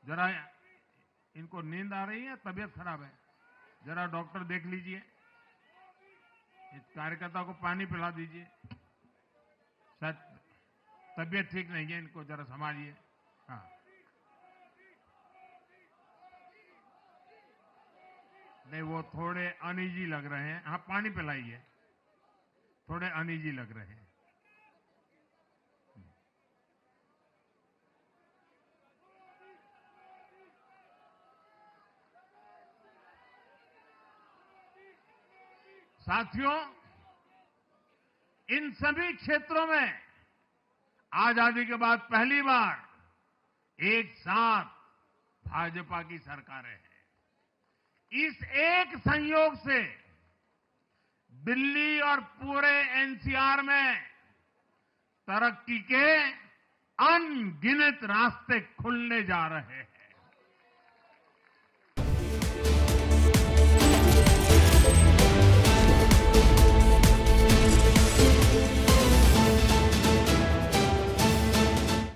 जरा इनको नींद आ रही है, तबीयत खराब है, जरा डॉक्टर देख लीजिए। इस कार्यकर्ता को पानी पिला दीजिए, शायद तबीयत ठीक नहीं है, इनको जरा संभालिए। हाँ, नहीं वो थोड़े अनईजी लग रहे हैं। हाँ, पानी पिलाइए, थोड़े अनईजी लग रहे हैं। साथियों, इन सभी क्षेत्रों में आजादी के बाद पहली बार एक साथ भाजपा की सरकारें हैं। इस एक संयोग से दिल्ली और पूरे एनसीआर में तरक्की के अनगिनत रास्ते खुलने जा रहे हैं।